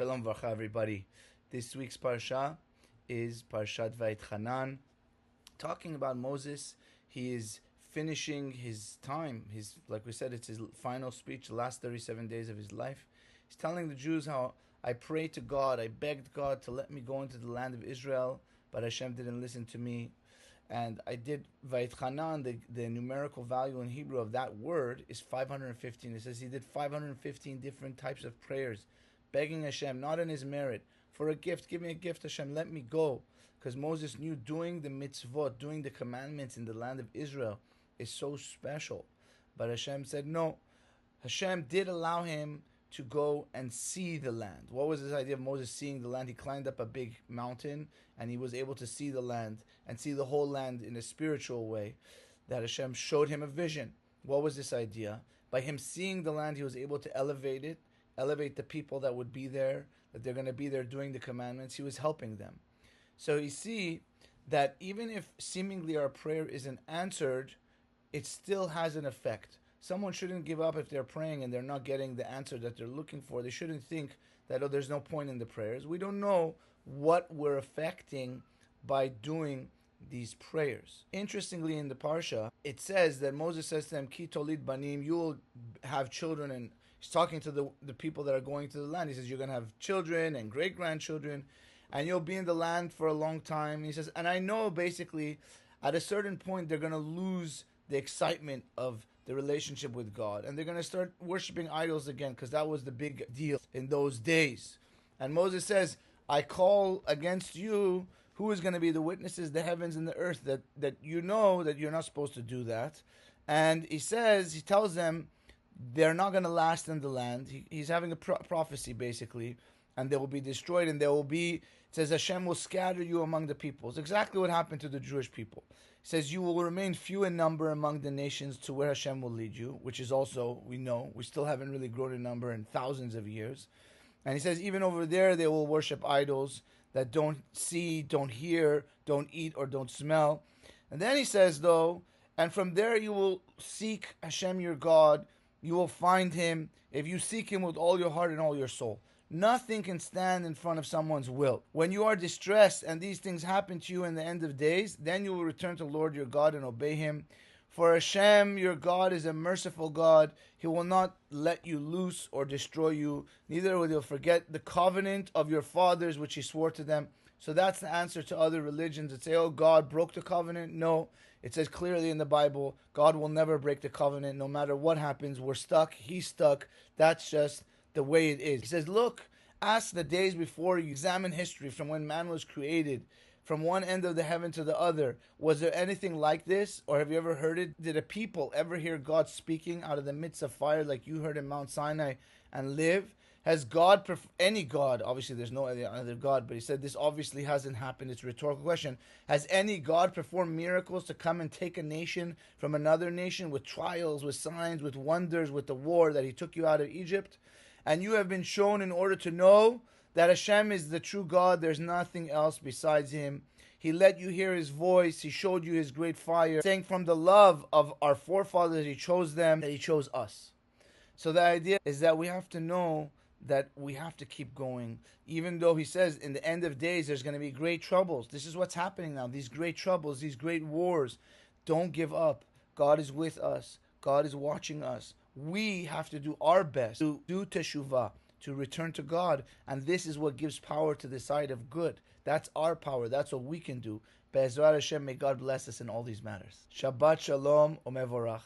Shalom Varcha, everybody. This week's Parsha is Parshat Vayetchanan, talking about Moses. He is finishing his time. Like we said, it's his final speech, the last 37 days of his life. He's telling the Jews how I prayed to God, I begged God to let me go into the land of Israel, but Hashem didn't listen to me. And I did Vayetchanan, the numerical value in Hebrew of that word is 515. It says he did 515 different types of prayers, begging Hashem, not in his merit, for a gift. Give me a gift, Hashem, let me go. Because Moses knew doing the mitzvot, doing the commandments in the land of Israel is so special. But Hashem said no. Hashem did allow him to go and see the land. What was this idea of Moses seeing the land? He climbed up a big mountain and he was able to see the land and see the whole land in a spiritual way, that Hashem showed him a vision. What was this idea? By him seeing the land, he was able to elevate the people that would be there, that they're going to be there doing the commandments. He was helping them. So you see that even if seemingly our prayer isn't answered, it still has an effect. Someone shouldn't give up if they're praying and they're not getting the answer that they're looking for. They shouldn't think that, oh, there's no point in the prayers. We don't know what we're affecting by doing these prayers. Interestingly, in the Parsha, it says that Moses says to them, Ki tolid banim, you will have children. And he's talking to the people that are going to the land. He says, you're going to have children and great-grandchildren, and you'll be in the land for a long time. He says, and I know basically at a certain point they're going to lose the excitement of the relationship with God, and they're going to start worshiping idols again, because that was the big deal in those days. And Moses says, I call against you, who is going to be the witnesses, the heavens and the earth, that you know that you're not supposed to do that. And he tells them they're not going to last in the land. He's having a prophecy basically, and they will be destroyed, and there will be, it says Hashem will scatter you among the peoples. Exactly what happened to the Jewish people. It says you will remain few in number among the nations to where Hashem will lead you, which is also, we know, we still haven't really grown in number in thousands of years. And he says even over there they will worship idols that don't see, don't hear, don't eat, or don't smell. And then he says though, and from there you will seek Hashem your God, you will find him if you seek him with all your heart and all your soul. Nothing can stand in front of someone's will. When you are distressed and these things happen to you in the end of days, then you will return to Lord your God and obey him. For Hashem your God is a merciful God. He will not let you loose or destroy you. Neither will he forget the covenant of your fathers which he swore to them. So that's the answer to other religions that say, oh, God broke the covenant. No, it says clearly in the Bible, God will never break the covenant. No matter what happens, we're stuck. He's stuck. That's just the way it is. He says, look, ask the days before you, examine history from when man was created, from one end of the heaven to the other. Was there anything like this? Or have you ever heard it? Did a people ever hear God speaking out of the midst of fire like you heard in Mount Sinai and live? Has God, any God, obviously there's no other God, but he said this obviously hasn't happened. It's a rhetorical question. Has any God performed miracles to come and take a nation from another nation with trials, with signs, with wonders, with the war that he took you out of Egypt? And you have been shown in order to know that Hashem is the true God. There's nothing else besides him. He let you hear his voice. He showed you his great fire, saying from the love of our forefathers he chose them, that he chose us. So the idea is that we have to know that we have to keep going. Even though he says in the end of days there's going to be great troubles. This is what's happening now. These great troubles, these great wars. Don't give up. God is with us. God is watching us. We have to do our best to do teshuvah, to return to God. And this is what gives power to the side of good. That's our power. That's what we can do. Be'ezrat Hashem, may God bless us in all these matters. Shabbat shalom u'mevorach.